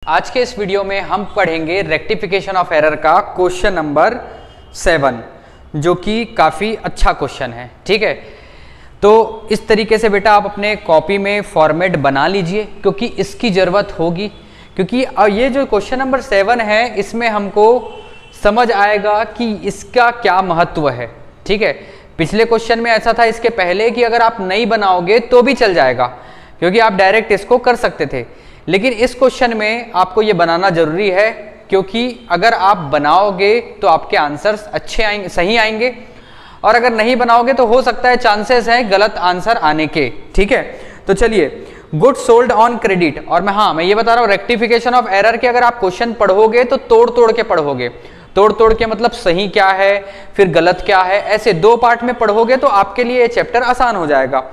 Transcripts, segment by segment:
आज के इस वीडियो में हम पढ़ेंगे रेक्टिफिकेशन ऑफ एरर का क्वेश्चन नंबर 7, जो कि काफ़ी अच्छा क्वेश्चन है। ठीक है, तो इस तरीके से बेटा आप अपने कॉपी में फॉर्मेट बना लीजिए, क्योंकि इसकी ज़रूरत होगी। क्योंकि ये जो क्वेश्चन नंबर 7 है, इसमें हमको समझ आएगा कि इसका क्या महत्व है। ठीक है, पिछले क्वेश्चन में ऐसा था इसके पहले कि अगर आप नहीं बनाओगे तो भी चल जाएगा, क्योंकि आप डायरेक्ट इसको कर सकते थे। लेकिन इस क्वेश्चन में आपको ये बनाना जरूरी है, क्योंकि अगर आप बनाओगे तो आपके आंसर्स अच्छे आएंगे, सही आएंगे, और अगर नहीं बनाओगे तो हो सकता है चांसेस है गलत आंसर आने के। ठीक है, तो चलिए, गुड्स सोल्ड ऑन क्रेडिट। और मैं ये बता रहा हूँ रेक्टिफिकेशन ऑफ एरर के अगर आप क्वेश्चन पढ़ोगे तो तोड़ तोड़ के पढ़ोगे। तोड़ तोड़ के मतलब सही क्या है फिर गलत क्या है, ऐसे 2 पार्ट में पढ़ोगे तो आपके लिए ये चैप्टर आसान हो जाएगा।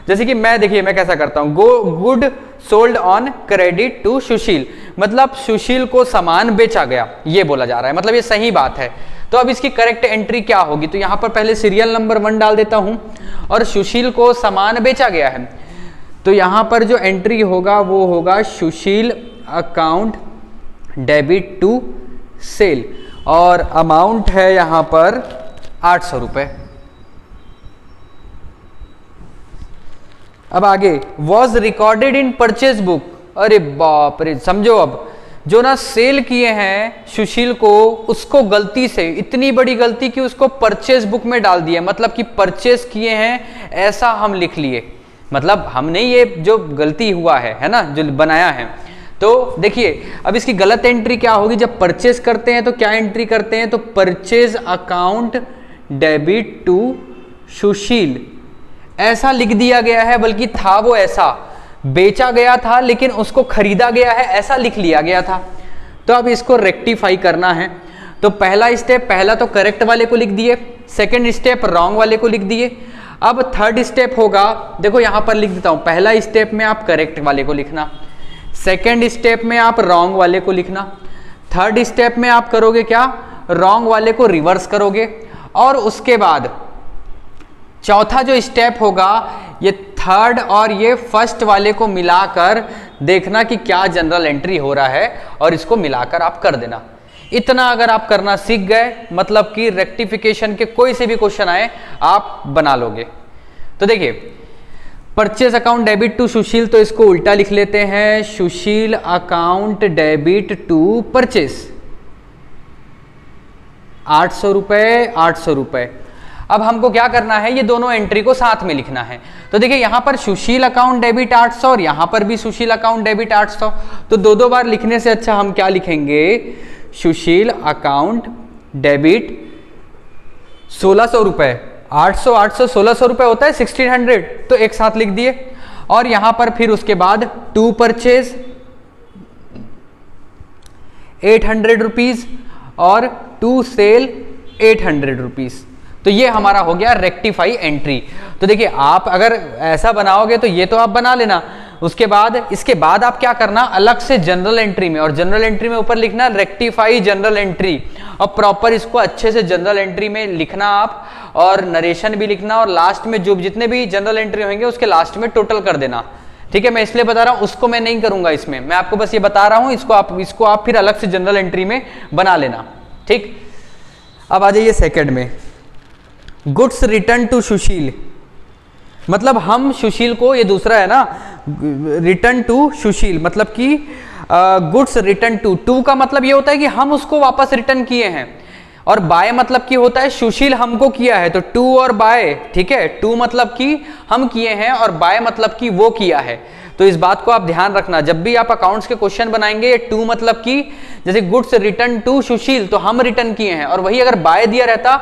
जैसे कि देखिए मैं कैसा करता हूँ, good sold on credit to Sushil, मतलब सुशील को सामान बेचा गया, ये बोला जा रहा है, मतलब ये सही बात है। तो अब इसकी करेक्ट एंट्री क्या होगी, तो यहाँ पर पहले सीरियल नंबर 1 डाल देता हूँ, और सुशील को सामान बेचा गया है, तो यहाँ पर जो एंट्री होगा वो होगा Sushil account debit to cell, और अमाउंट है यहाँ पर 800 रुपये। अब आगे, was recorded in purchase book. अरे बाप रे, समझो, अब जो ना सेल किए हैं सुशील को, उसको गलती से, इतनी बड़ी गलती कि उसको परचेज बुक में डाल दिया, मतलब कि परचेज किए हैं ऐसा हम लिख लिए, मतलब हमने ये जो गलती हुआ है ना, जो बनाया है। तो देखिए अब इसकी गलत एंट्री क्या होगी, जब परचेज करते हैं तो क्या एंट्री करते हैं, तो परचेज अकाउंट डेबिट टू सुशील ऐसा लिख दिया गया है, बल्कि था वो ऐसा, बेचा गया था लेकिन उसको खरीदा गया है ऐसा लिख लिया गया था। तो अब इसको रेक्टिफाई करना है, तो पहला स्टेप, पहला तो करेक्ट वाले को लिख दिए, सेकंड स्टेप रॉन्ग वाले को लिख दिए। अब थर्ड स्टेप होगा, देखो यहां पर लिख देता हूं, पहला स्टेप में आप करेक्ट वाले को लिखना, सेकंड स्टेप में आप रॉन्ग वाले को लिखना, थर्ड स्टेप में आप करोगे क्या, रॉन्ग वाले को रिवर्स करोगे, और उसके बाद चौथा जो स्टेप होगा, ये थर्ड और ये फर्स्ट वाले को मिलाकर देखना कि क्या जनरल एंट्री हो रहा है, और इसको मिलाकर आप कर देना। इतना अगर आप करना सीख गए, मतलब कि रेक्टिफिकेशन के कोई से भी क्वेश्चन आए आप बना लोगे। तो देखिए, परचेज अकाउंट डेबिट टू सुशील, तो इसको उल्टा लिख लेते हैं, सुशील अकाउंट डेबिट टू परचेज, 800 रुपए 800 रुपए। अब हमको क्या करना है, ये दोनों एंट्री को साथ में लिखना है। तो देखिए यहां पर सुशील अकाउंट डेबिट 800 और यहां पर भी सुशील अकाउंट डेबिट 800, तो दो बार लिखने से अच्छा हम क्या लिखेंगे, सुशील अकाउंट डेबिट 1600 रुपए, 800 800 1600 रुपए होता है 1600, तो एक साथ लिख दिए। और यहां पर फिर उसके बाद टू परचेज 800 रुपीज और टू सेल 800 रुपीज। तो ये हमारा हो गया रेक्टिफाई एंट्री। तो देखिए आप अगर ऐसा बनाओगे तो ये तो आप बना लेना, उसके बाद इसके बाद आप क्या करना, अलग से जनरल एंट्री में, और जनरल एंट्री में ऊपर लिखना रेक्टिफाई जनरल एंट्री, और प्रॉपर इसको अच्छे से जनरल एंट्री में लिखना आप, और नरेशन भी लिखना, और लास्ट में जो जितने भी जनरल एंट्री होंगे उसके लास्ट में टोटल कर देना। ठीक है, मैं इसलिए बता रहा हूं, उसको मैं नहीं करूंगा इसमें, मैं आपको बस ये बता रहा हूं, इसको आप फिर अलग से जनरल एंट्री में बना लेना। ठीक, अब आ जाइए सेकेंड में, गुड्स रिटर्न टू सुशील, मतलब हम सुशील को, ये दूसरा है ना, रिटर्न टू सुशील, मतलब कि गुड्स रिटर्न टू का मतलब ये होता है कि हम उसको वापस रिटर्न किए हैं, और बाय मतलब कि होता है सुशील हमको किया है, तो टू और बाय, ठीक है, टू मतलब कि हम किए हैं और बाय मतलब कि वो किया है। तो इस बात को आप ध्यान रखना, जब भी आप अकाउंट्स के क्वेश्चन बनाएंगे, ये टू मतलब कि, जैसे गुड्स रिटर्न टू सुशील, तो हम रिटर्न किए हैं, और वही अगर बाय दिया रहता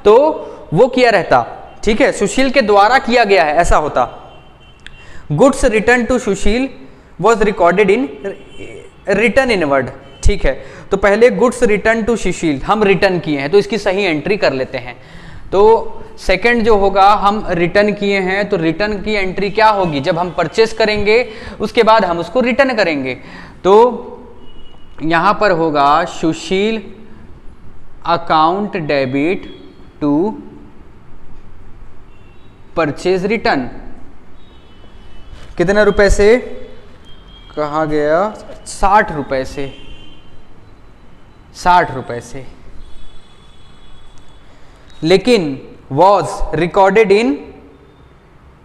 तो वो किया रहता, ठीक है, सुशील के द्वारा किया गया है ऐसा होता। Goods return to Sushil was recorded in return inward. ठीक है, तो पहले गुड्स रिटर्न टू सुशील हम रिटर्न किए हैं, तो इसकी सही एंट्री कर लेते हैं। तो सेकंड जो होगा, हम रिटर्न किए हैं, तो रिटर्न की एंट्री क्या होगी, जब हम परचेस करेंगे उसके बाद हम उसको रिटर्न करेंगे, तो यहां पर होगा Sushil account debit to purchase return, कितने रुपए से, कहा गया 60 रुपए से, 60 रुपए से, लेकिन was recorded in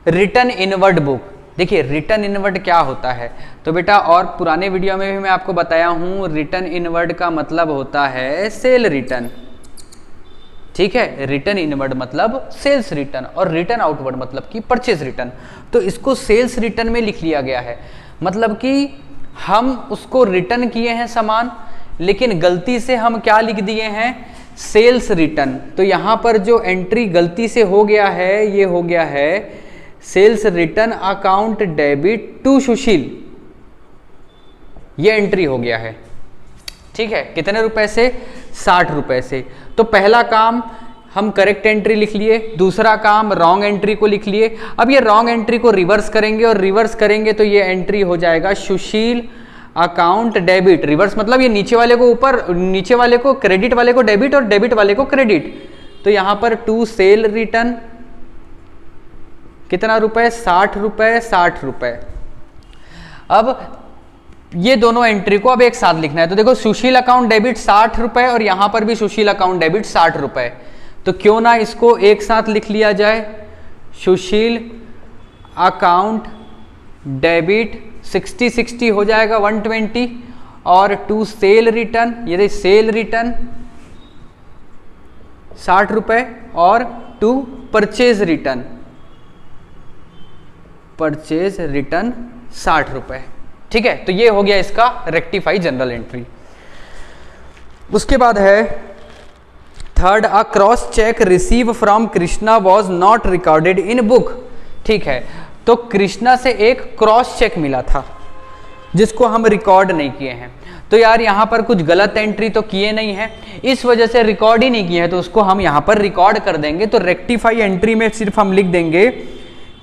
return inward book. देखिए रिटर्न इनवर्ड क्या होता है, तो बेटा और पुराने वीडियो में भी मैं आपको बताया हूं, रिटर्न इनवर्ड का मतलब होता है सेल रिटर्न। ठीक है, रिटर्न इनवर्ड मतलब सेल्स रिटर्न और रिटर्न आउटवर्ड मतलब कि परचेज रिटर्न। तो इसको सेल्स रिटर्न में लिख लिया गया है, मतलब कि हम उसको रिटर्न किए हैं सामान, लेकिन गलती से हम क्या लिख दिए हैं, सेल्स रिटर्न। तो यहां पर जो एंट्री गलती से हो गया है, ये हो गया है sales return account debit to Sushil, ये एंट्री हो गया है। ठीक है, कितने रुपए से, 60 रुपए से। तो पहला काम हम करेक्ट एंट्री लिख लिए, दूसरा काम रॉन्ग एंट्री को लिख लिए। अब ये रॉन्ग एंट्री को रिवर्स करेंगे और रिवर्स करेंगे तो ये एंट्री हो जाएगा सुशील अकाउंट डेबिट। रिवर्स मतलब ये नीचे वाले को ऊपर, नीचे वाले को क्रेडिट वाले को डेबिट और डेबिट वाले को क्रेडिट। तो यहां पर टू सेल रिटर्न कितना रुपए, 60 रुपए, 60 रुपए। अब ये दोनों एंट्री को अब एक साथ लिखना है। तो देखो सुशील अकाउंट डेबिट 60 रुपए और यहां पर भी सुशील अकाउंट डेबिट 60 रुपए। तो क्यों ना इसको एक साथ लिख लिया जाए, सुशील अकाउंट डेबिट 60 हो जाएगा 120, और टू सेल रिटर्न, ये सेल रिटर्न 60 रुपए, और to purchase return, purchase return 60 रुपए। ठीक है, तो ये हो गया इसका रेक्टिफाई जनरल एंट्री। उसके बाद है third, a cross check receive from Krishna was not recorded in book. ठीक है, तो कृष्णा से एक क्रॉस चेक मिला था जिसको हम रिकॉर्ड नहीं किए हैं। तो यार यहाँ पर कुछ गलत एंट्री तो किए नहीं है, इस वजह से रिकॉर्ड ही नहीं किए हैं, तो उसको हम यहाँ पर रिकॉर्ड कर देंगे। तो रेक्टिफाई एंट्री में सिर्फ हम लिख देंगे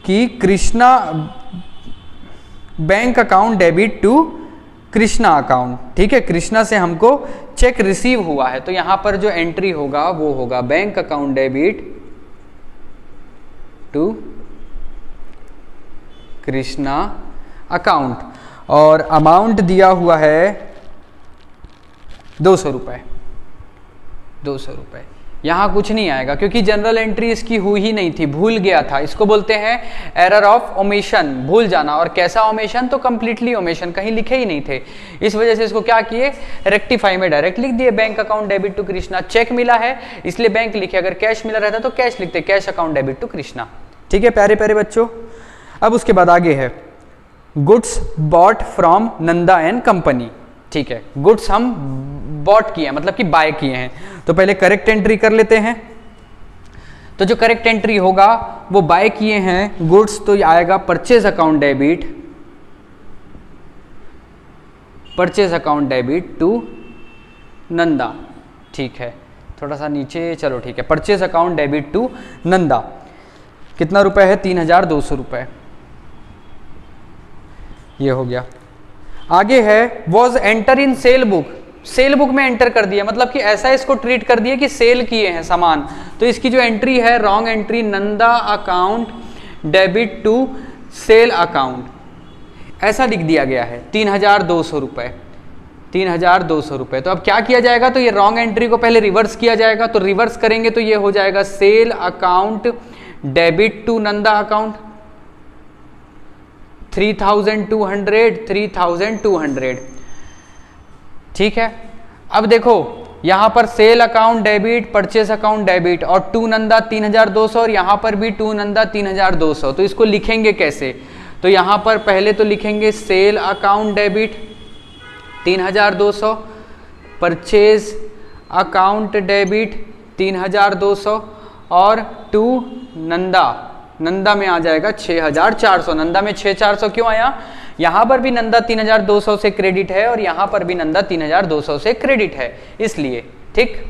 कि Krishna bank account debit to Krishna account. ठीक है, कृष्णा से हमको चेक रिसीव हुआ है, तो यहां पर जो एंट्री होगा वो होगा bank account debit to Krishna account, और अमाउंट दिया हुआ है 200 रुपए, 200 रुपए। यहां कुछ नहीं आएगा क्योंकि जनरल एंट्री इसकी हुई ही नहीं थी, भूल गया था। इसको बोलते हैं एरर ऑफ ओमिशन, भूल जाना। और कैसा ओमिशन, तो कंप्लीटली ओमिशन, कहीं लिखे ही नहीं थे। इस वजह से इसको क्या किए, रेक्टिफाई में डायरेक्ट लिख दिए bank account debit to Krishna. Cheque मिला है इसलिए बैंक लिखे, अगर कैश मिला रहता तो कैश लिखते, cash account debit to Krishna. ठीक है प्यारे प्यारे बच्चों। अब उसके बाद आगे है goods bought from Nanda and company. ठीक है, गुड्स हम बॉट किए हैं, मतलब कि बाय किए हैं। तो पहले करेक्ट एंट्री कर लेते हैं। तो जो करेक्ट एंट्री होगा वो बाय किए हैं गुड्स, तो आएगा purchase account debit, purchase account debit to Nanda. ठीक है, थोड़ा सा नीचे, चलो ठीक है, purchase account debit to Nanda. कितना रुपए है, 3200 रुपए। ये हो गया। आगे है was enter in cell book, cell book में एंटर कर दिया, मतलब कि ऐसा इसको ट्रीट कर दिया कि सेल किए हैं सामान। तो इसकी जो एंट्री है wrong entry, Nanda account debit to sale account, ऐसा लिख दिया गया है 3200 रुपए, 3200 रुपए। तो अब क्या किया जाएगा, तो ये रॉन्ग एंट्री को पहले रिवर्स किया जाएगा। तो रिवर्स करेंगे तो ये हो जाएगा sale account debit to Nanda account 3200। ठीक है, अब देखो यहां पर sale account debit, purchase account debit, और टू नंदा 3200, और यहां पर भी टू नंदा 3200। तो इसको लिखेंगे कैसे, तो यहां पर पहले तो लिखेंगे cell account debit 3200, purchase account debit 3200, और टू नंदा, नंदा में आ जाएगा 6400। नंदा में 6400 क्यों आया, यहां पर भी नंदा 3200 से क्रेडिट है और यहां पर भी नंदा 3200 से क्रेडिट है, इसलिए। ठीक,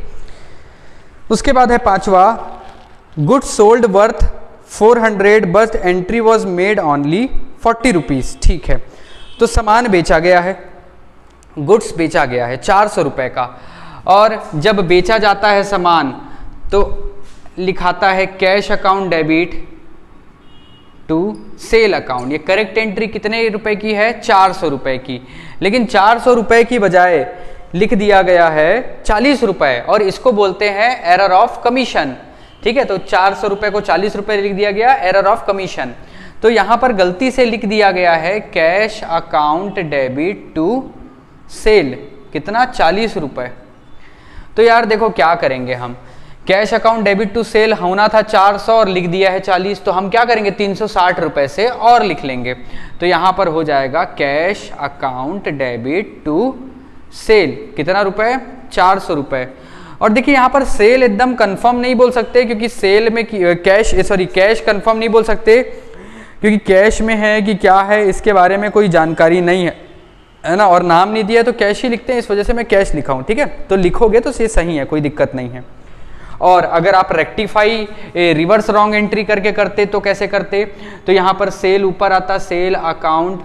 उसके बाद है पांचवा, goods sold worth 400 but entry was made only 40 rupees. ठीक है, तो सामान बेचा गया है, गुड्स बेचा गया है 400 रुपए का, और जब बेचा जाता है सामान तो लिखाता है cash account debit to sale account. ये करेक्ट एंट्री कितने रुपए की है, 400 रुपए की। लेकिन 400 रुपए की बजाय लिख दिया गया है 40 रुपए, और इसको बोलते हैं एरर ऑफ कमीशन। ठीक है, तो 400 रुपए को 40 रुपए लिख दिया गया, एरर ऑफ कमीशन। तो यहां पर गलती से लिख दिया गया है cash account debit to sale, कितना 40 रुपए। तो यार देखो क्या करेंगे हम, cash account debit to sale होना था 400 और लिख दिया है 40, तो हम क्या करेंगे 360 रुपए से और लिख लेंगे। तो यहां पर हो जाएगा cash account debit to sale, कितना रुपए 400 रुपए। और देखिए यहां पर सेल एकदम कंफर्म नहीं बोल सकते, क्योंकि सेल में कैश कंफर्म नहीं बोल सकते, क्योंकि कैश में है कि क्या है इसके बारे में कोई जानकारी नहीं है ना, और नाम नहीं दिया तो कैश ही लिखते हैं, इस वजह से मैं कैश लिखा हूं। ठीक है, तो लिखोगे तो ये सही है, कोई दिक्कत नहीं है। और अगर आप रेक्टिफाई रिवर्स रॉन्ग एंट्री करके करते तो कैसे करते, तो यहाँ पर सेल ऊपर आता सेल अकाउंट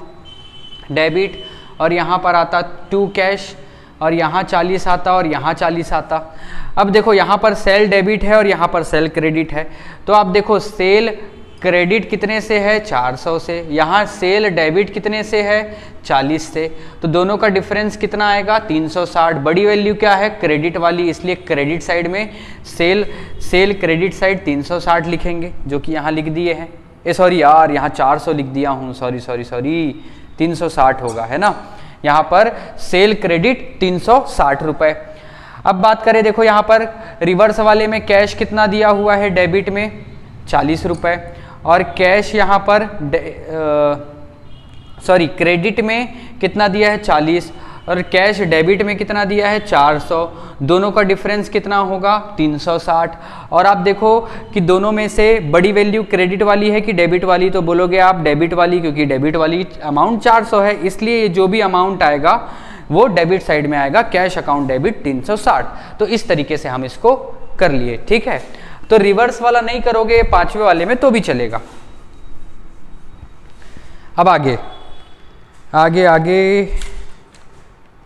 डेबिट, और यहाँ पर आता टू कैश, और यहाँ 40 आता और यहाँ 40 आता। अब देखो यहाँ पर सेल डेबिट है और यहाँ पर सेल क्रेडिट है, तो आप देखो सेल क्रेडिट कितने से है 400 से, यहाँ सेल डेबिट कितने से है 40 से, तो दोनों का डिफरेंस कितना आएगा 360। बड़ी वैल्यू क्या है क्रेडिट वाली, इसलिए क्रेडिट साइड में सेल क्रेडिट साइड 360 लिखेंगे, जो कि यहाँ लिख दिए हैं। सॉरी यार, यहाँ 400 लिख दिया हूँ, सॉरी 360 होगा, है ना। यहाँ पर सेल क्रेडिट 360 रुपए। अब बात करें, देखो यहाँ पर रिवर्स वाले में कैश कितना दिया हुआ है डेबिट में 40 रुपए, और कैश यहाँ पर क्रेडिट में कितना दिया है 40, और कैश डेबिट में कितना दिया है 400। दोनों का डिफरेंस कितना होगा 360। और आप देखो कि दोनों में से बड़ी वैल्यू क्रेडिट वाली है कि डेबिट वाली, तो बोलोगे आप डेबिट वाली, क्योंकि डेबिट वाली अमाउंट 400 है, इसलिए जो भी अमाउंट आएगा वो डेबिट साइड में आएगा, कैश अकाउंट डेबिट 360। तो इस तरीके से हम इसको कर लिए। ठीक है, तो रिवर्स वाला नहीं करोगे 5वें वाले में तो भी चलेगा। अब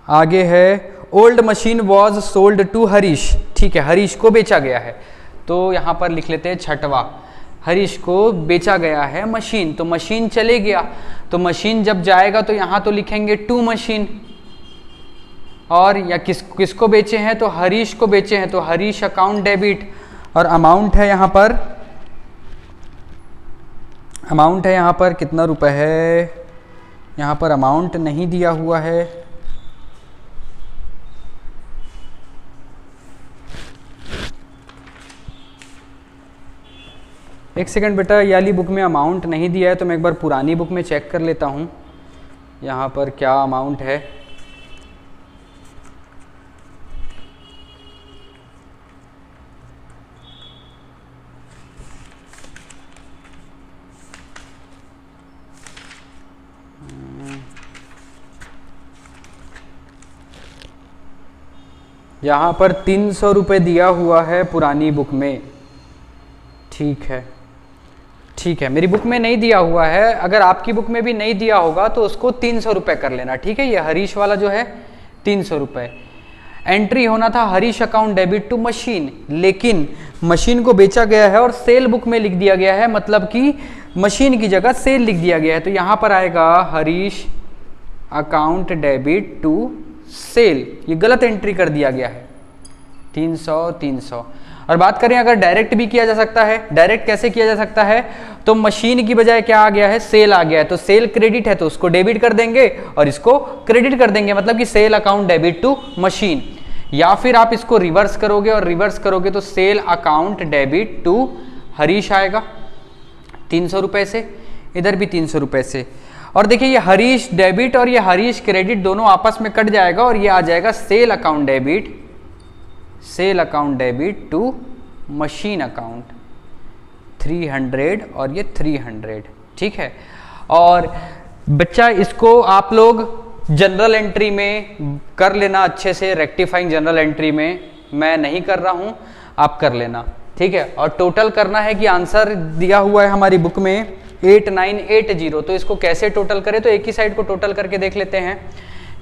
आगे है old machine was sold to Harish. ठीक है, हरीश को बेचा गया है, तो यहां पर लिख लेते हैं 6वां, हरीश को बेचा गया है मशीन, तो मशीन चले गया, तो मशीन जब जाएगा तो यहां तो लिखेंगे टू मशीन, और या किसको बेचे हैं तो हरीश को बेचे हैं, तो हरीश अकाउंट डेबिट, और अमाउंट है यहाँ पर कितना रुपए है, यहाँ पर अमाउंट नहीं दिया हुआ है, एक सेकंड बेटा, ये वाली बुक में अमाउंट नहीं दिया है, तो मैं एक बार पुरानी बुक में चेक कर लेता हूँ यहाँ पर क्या अमाउंट है। यहाँ पर 300 रुपये दिया हुआ है पुरानी बुक में। ठीक है, मेरी बुक में नहीं दिया हुआ है, अगर आपकी बुक में भी नहीं दिया होगा तो उसको 300 रुपये कर लेना। ठीक है, ये हरीश वाला जो है 300 रुपये। एंट्री होना था Harish account debit to machine, लेकिन मशीन को बेचा गया है और सेल बुक में लिख दिया गया है, मतलब कि मशीन की जगह सेल लिख दिया गया है, तो यहाँ पर आएगा Harish account debit to sale, ये गलत एंट्री कर दिया गया है 300। और बात करें अगर डायरेक्ट भी किया जा सकता है, डायरेक्ट कैसे किया जा सकता है, तो मशीन की बजाय क्या आ गया है सेल आ गया है, तो सेल क्रेडिट है तो उसको डेबिट कर देंगे और इसको क्रेडिट कर देंगे, मतलब कि sale account debit to machine. या फिर आप इसको रिवर्स करोगे, और रिवर्स करोगे तो sale account debit to Harish आएगा 300 रुपए से, इधर भी 300 रुपए से। और देखिए ये हरीश डेबिट और ये हरीश क्रेडिट दोनों आपस में कट जाएगा और ये आ जाएगा sale account debit to machine account 300 और ये 300। ठीक है, और बच्चा इसको आप लोग जनरल एंट्री में कर लेना अच्छे से, रेक्टिफाइंग जनरल एंट्री में मैं नहीं कर रहा हूं, आप कर लेना। ठीक है, और टोटल करना है कि आंसर दिया हुआ है हमारी बुक में 8980, तो इसको कैसे टोटल करें, तो एक ही साइड को टोटल करके देख लेते हैं।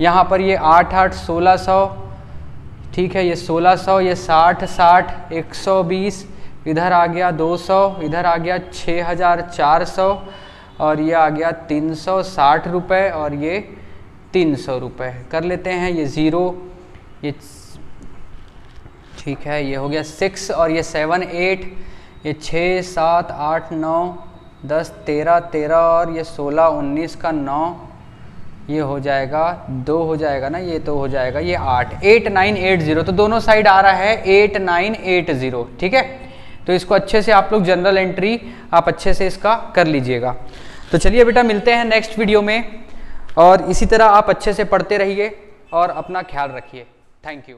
यहाँ पर ये 8 1600, ठीक है, ये 1600, ये 60 120, इधर आ गया 200, इधर आ गया 6400, और ये आ गया 360 रुपये, और ये 300 रुपये कर लेते हैं। ये 0, ये ठीक है, ये हो गया 6 और ये 7 8, ये 6 7 8 9 10 13 13 और ये 16 19 का 9, ये हो जाएगा 2 हो जाएगा ना, ये तो हो जाएगा ये 8 8980। तो दोनों साइड आ रहा है 8980, ठीक है। तो इसको अच्छे से आप लोग जनरल एंट्री आप अच्छे से इसका कर लीजिएगा। तो चलिए बेटा मिलते हैं नेक्स्ट वीडियो में, और इसी तरह आप अच्छे से पढ़ते रहिए और अपना ख्याल रखिए। Thank you.